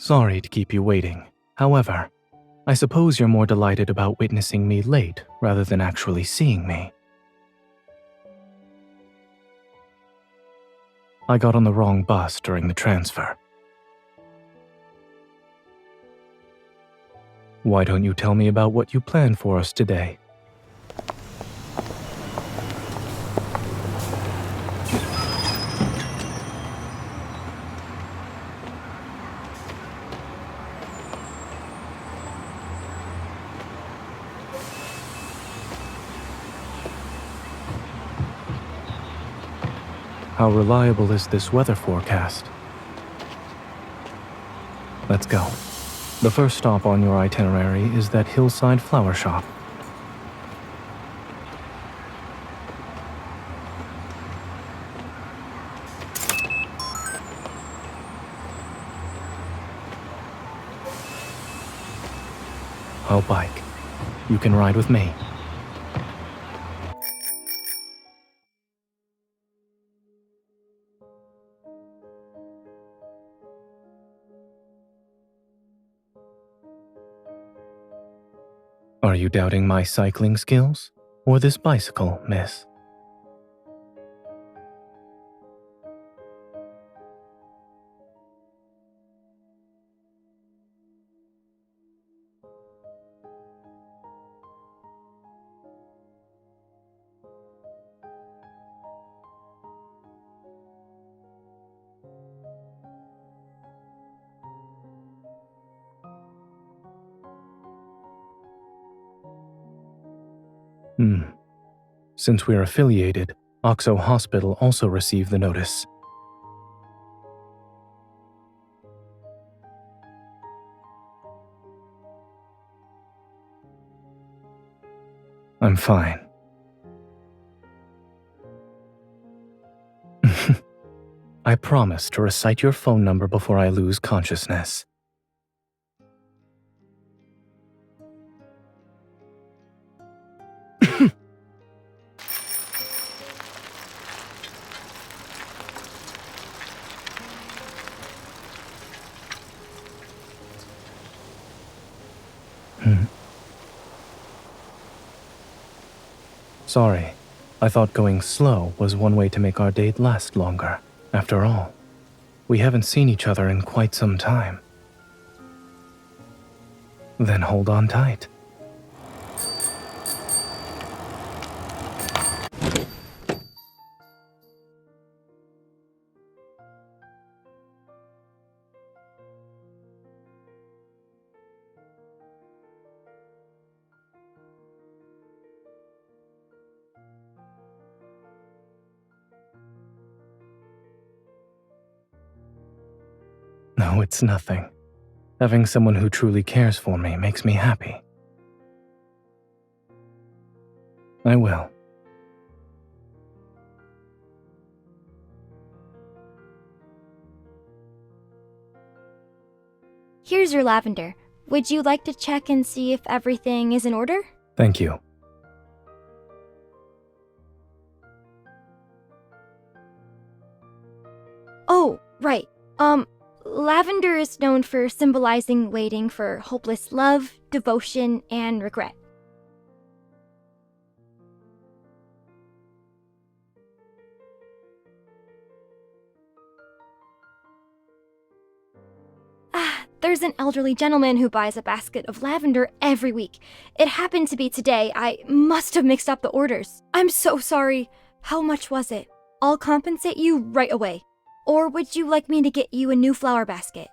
Sorry to keep you waiting. However, I suppose you're more delighted about witnessing me late rather than actually seeing me. I got on the wrong bus during the transfer. Why don't you tell me about what you planned for us today? How reliable is this weather forecast? Let's go. The first stop on your itinerary is that hillside flower shop. I'll bike. You can ride with me. Are you doubting my cycling skills? Or this bicycle, miss? Since we're affiliated, Oxo Hospital also received the notice. I'm fine. I promise to recite your phone number before I lose consciousness. Sorry, I thought going slow was one way to make our date last longer. After all, we haven't seen each other in quite some time. Then hold on tight. No, it's nothing. Having someone who truly cares for me makes me happy. I will. Here's your lavender. Would you like to check and see if everything is in order? Thank you. Oh, right. Lavender is known for symbolizing waiting for hopeless love, devotion, and regret. There's an elderly gentleman who buys a basket of lavender every week. It happened to be today. I must have mixed up the orders. I'm so sorry. How much was it? I'll compensate you right away. Or would you like me to get you a new flower basket?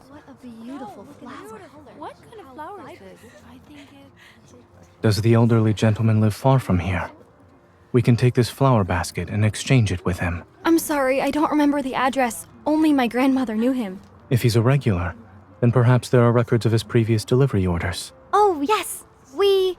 What a beautiful flower. What kind of flower is this? I think it... Does the elderly gentleman live far from here? We can take this flower basket and exchange it with him. I'm sorry, I don't remember the address. Only my grandmother knew him. If he's a regular, then perhaps there are records of his previous delivery orders. Oh, yes. We...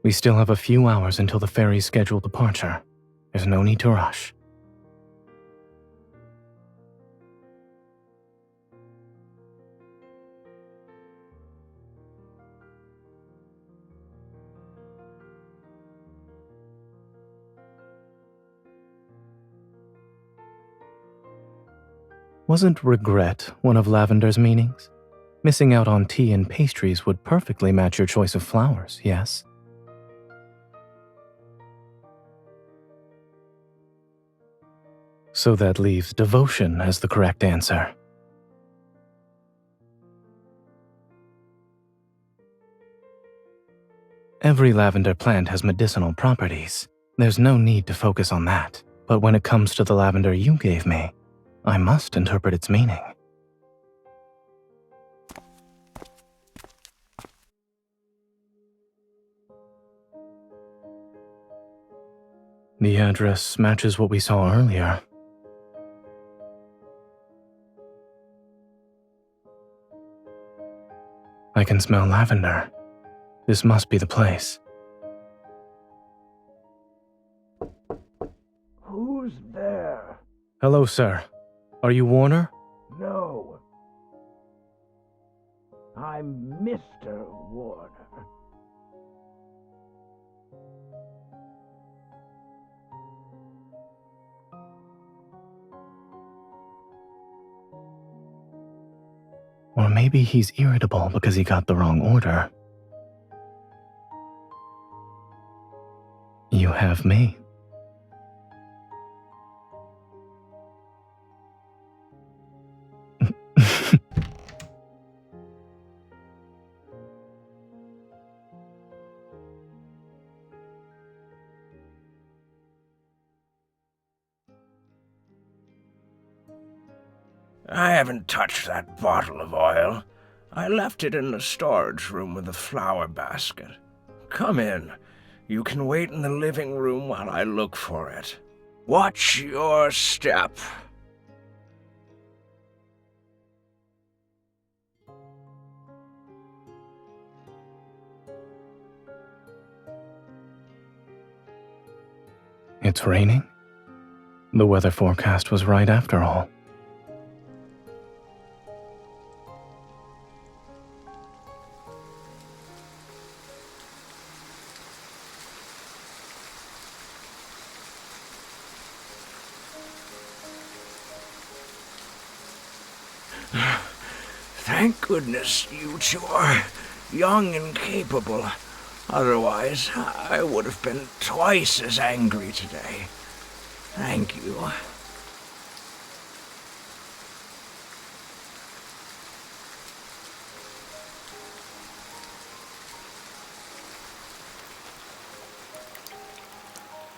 We still have a few hours until the ferry's scheduled departure. There's no need to rush. Wasn't regret one of Lavender's meanings? Missing out on tea and pastries would perfectly match your choice of flowers, yes? So that leaves devotion as the correct answer. Every lavender plant has medicinal properties. There's no need to focus on that. But when it comes to the lavender you gave me, I must interpret its meaning. The address matches what we saw earlier. I can smell lavender. This must be the place. Who's there? Hello, sir. Are you Warner? No. I'm Mr. Warner. Or maybe he's irritable because he got the wrong order. You have me. I haven't touched that bottle of oil. I left it in the storage room with the flower basket. Come in. You can wait in the living room while I look for it. Watch your step. It's raining? The weather forecast was right after all. Thank goodness you two are young and capable. Otherwise, I would have been twice as angry today. Thank you.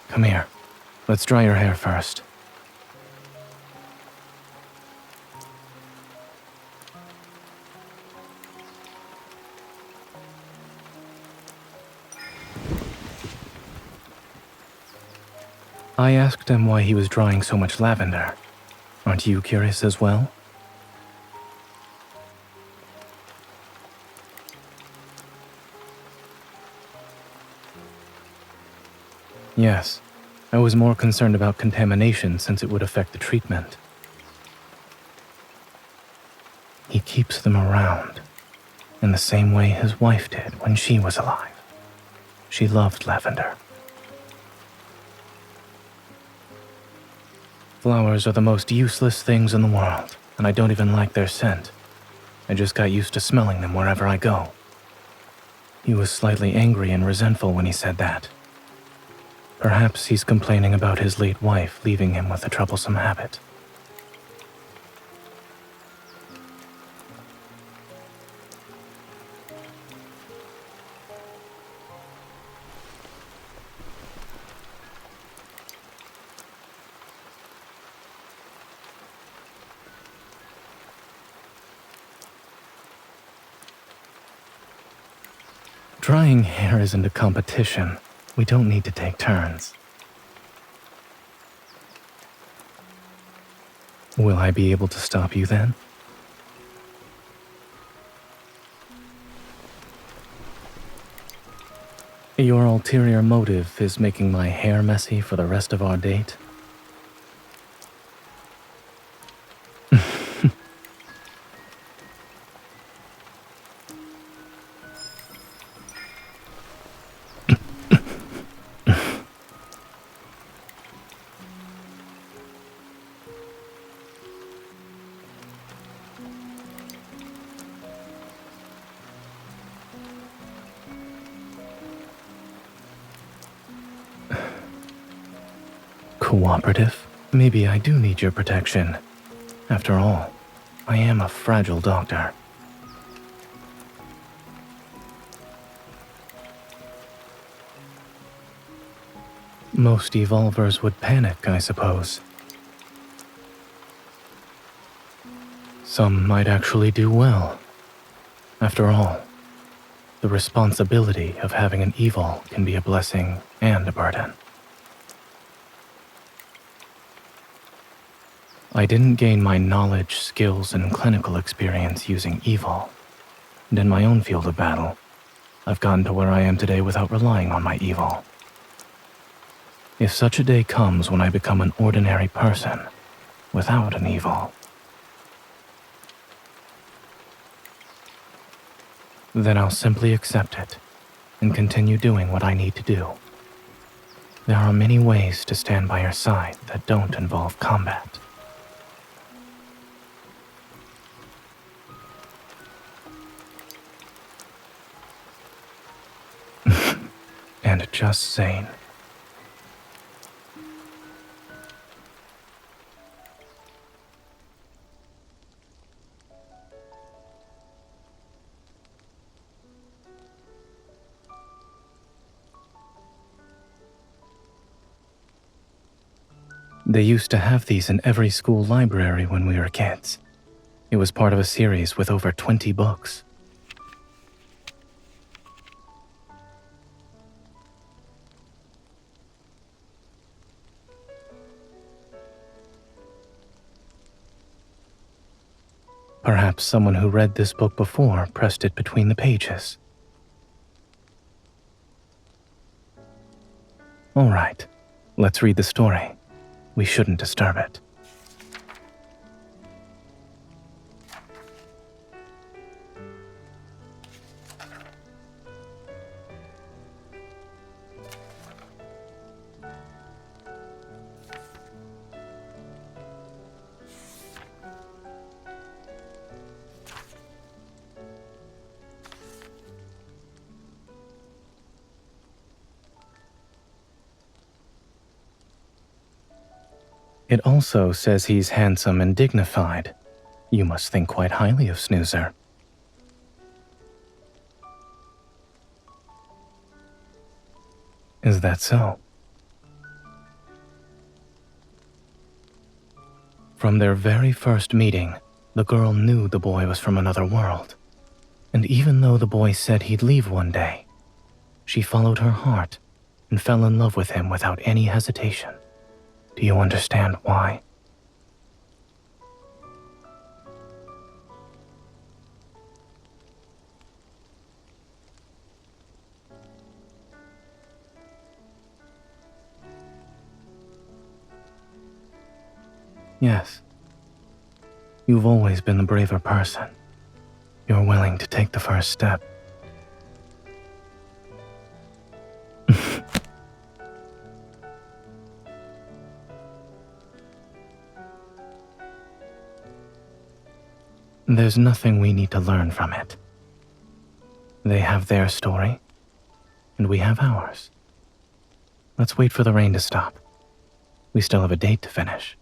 Come here. Let's dry your hair first. I asked him why he was drying so much lavender. Aren't you curious as well? Yes, I was more concerned about contamination since it would affect the treatment. He keeps them around, in the same way his wife did when she was alive. She loved lavender. Flowers are the most useless things in the world, and I don't even like their scent. I just got used to smelling them wherever I go. He was slightly angry and resentful when he said that. Perhaps he's complaining about his late wife leaving him with a troublesome habit. Drying hair isn't a competition. We don't need to take turns. Will I be able to stop you then? Your ulterior motive is making my hair messy for the rest of our date? Cooperative? Maybe I do need your protection. After all, I am a fragile doctor. Most evolvers would panic, I suppose. Some might actually do well. After all, the responsibility of having an evil can be a blessing and a burden. I didn't gain my knowledge, skills, and clinical experience using evil. And in my own field of battle, I've gotten to where I am today without relying on my evil. If such a day comes when I become an ordinary person, without an evil, then I'll simply accept it and continue doing what I need to do. There are many ways to stand by your side that don't involve combat. And just Zayne. They used to have these in every school library when we were kids. It was part of a series with over 20 books. Perhaps someone who read this book before pressed it between the pages. All right, let's read the story. We shouldn't disturb it. It also says he's handsome and dignified. You must think quite highly of Snoozer. Is that so? From their very first meeting, the girl knew the boy was from another world. And even though the boy said he'd leave one day, she followed her heart and fell in love with him without any hesitation. Do you understand why? Yes. You've always been the braver person. You're willing to take the first step. There's nothing we need to learn from it. They have their story, and we have ours. Let's wait for the rain to stop. We still have a date to finish.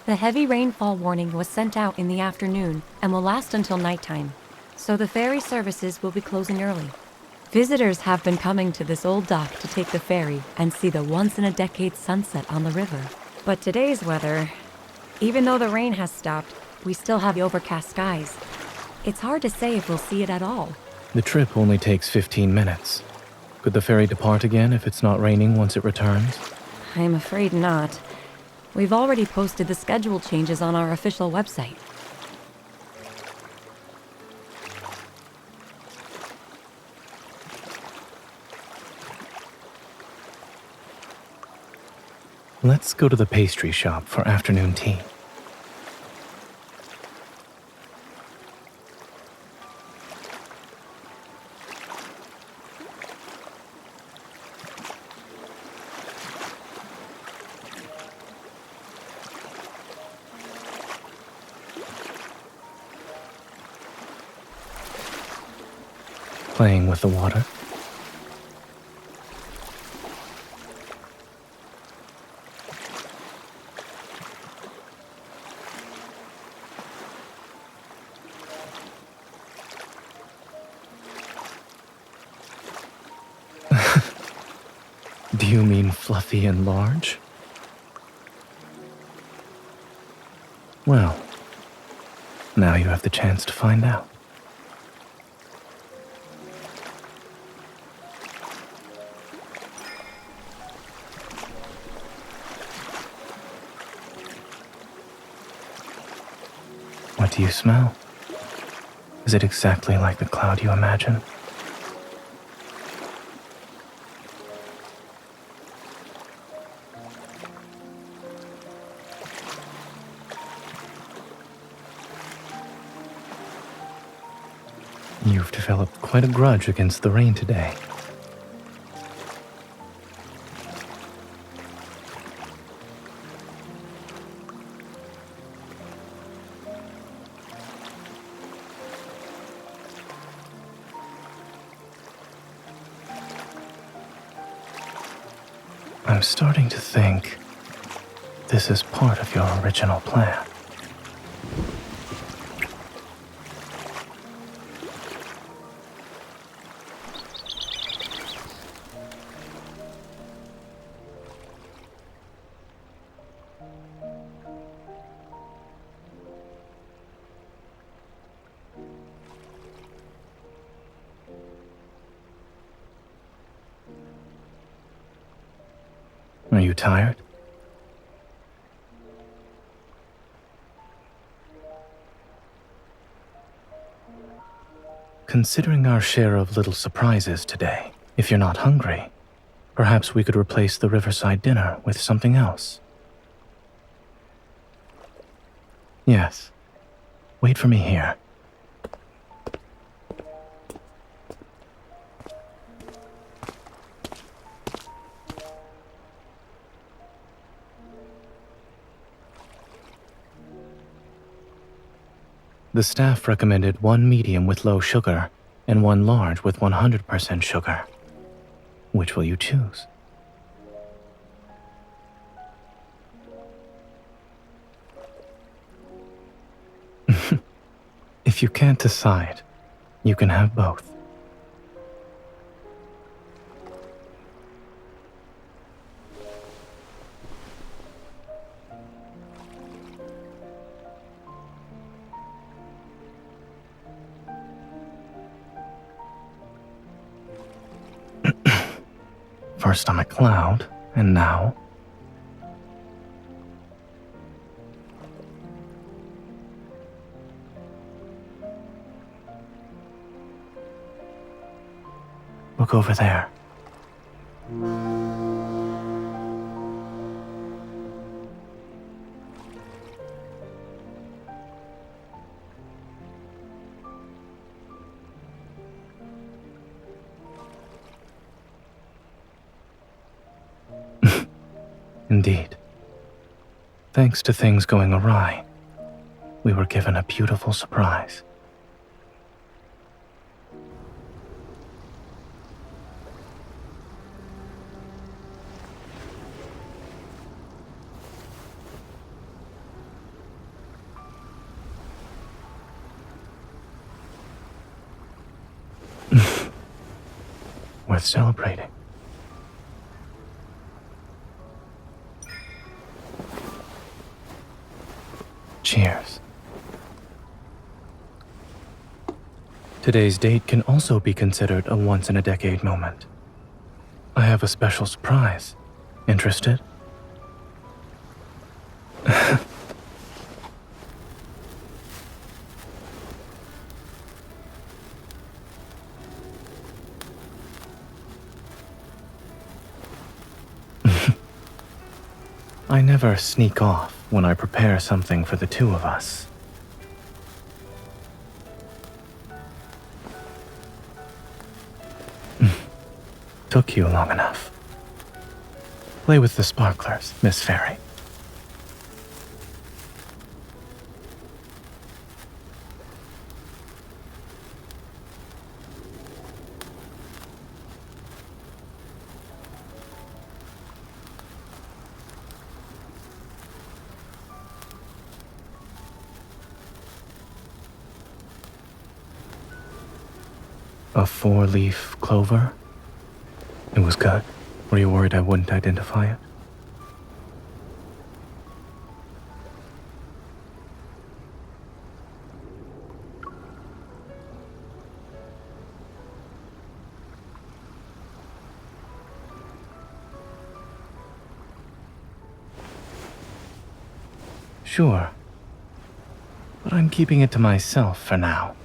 The heavy rainfall warning was sent out in the afternoon and will last until nighttime, so the ferry services will be closing early. Visitors have been coming to this old dock to take the ferry and see the once-in-a-decade sunset on the river. But today's weather, even though the rain has stopped, we still have overcast skies. It's hard to say if we'll see it at all. The trip only takes 15 minutes. Could the ferry depart again if it's not raining once it returns? I'm afraid not. We've already posted the schedule changes on our official website. Let's go to the pastry shop for afternoon tea. Playing with the water. Do you mean fluffy and large? Well, now you have the chance to find out. What do you smell? Is it exactly like the cloud you imagine? You've developed quite a grudge against the rain today. I'm starting to think this is part of your original plan. Are you tired? Considering our share of little surprises today, if you're not hungry, perhaps we could replace the riverside dinner with something else. Yes. Wait for me here. The staff recommended one medium with low sugar and one large with 100% sugar. Which will you choose? If you can't decide, you can have both. First I'm a cloud, and now... Look over there. Indeed. Thanks to things going awry, we were given a beautiful surprise. worth celebrating. Cheers. Today's date can also be considered a once-in-a-decade moment. I have a special surprise. Interested? I never sneak off when I prepare something for the two of us. Took you long enough. Play with the sparklers, Miss Fairy. A 4-leaf clover? It was good. Were you worried I wouldn't identify it? Sure. But I'm keeping it to myself for now.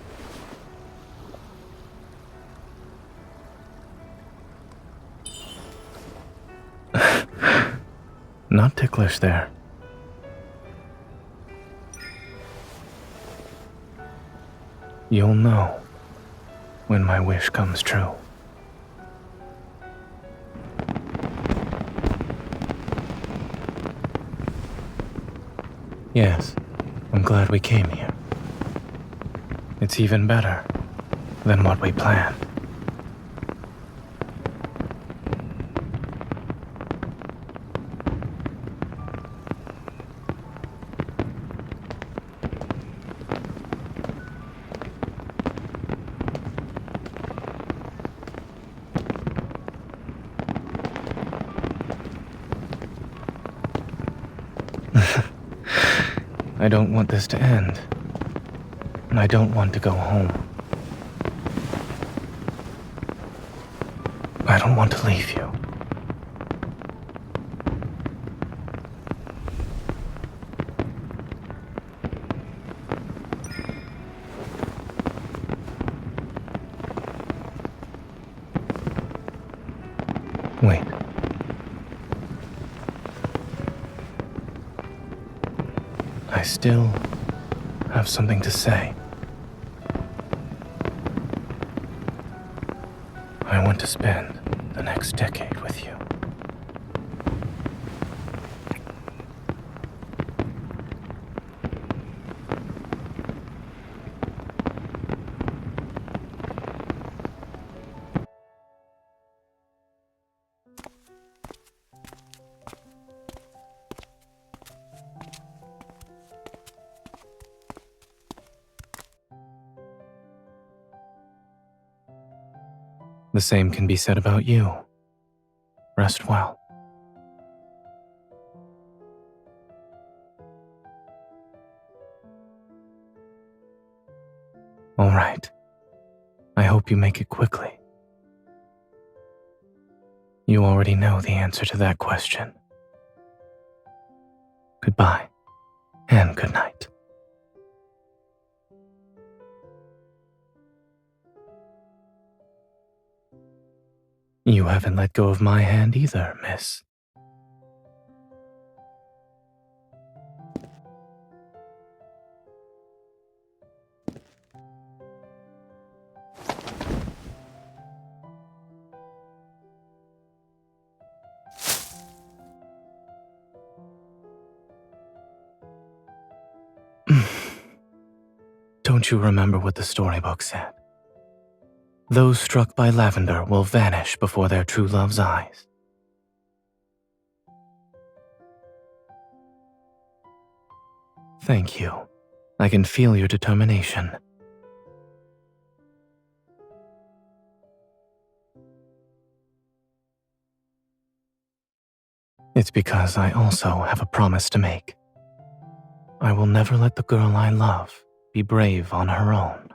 Not ticklish there. You'll know when my wish comes true. Yes, I'm glad we came here. It's even better than what we planned. I don't want this to end, and I don't want to go home. I don't want to leave you. Wait. I still have something to say. I want to spend the next decade with you. The same can be said about you. Rest well. All right. I hope you make it quickly. You already know the answer to that question. Goodbye, and good night. You haven't let go of my hand either, miss. Don't you remember what the storybook said? Those struck by lavender will vanish before their true love's eyes. Thank you. I can feel your determination. It's because I also have a promise to make. I will never let the girl I love be brave on her own.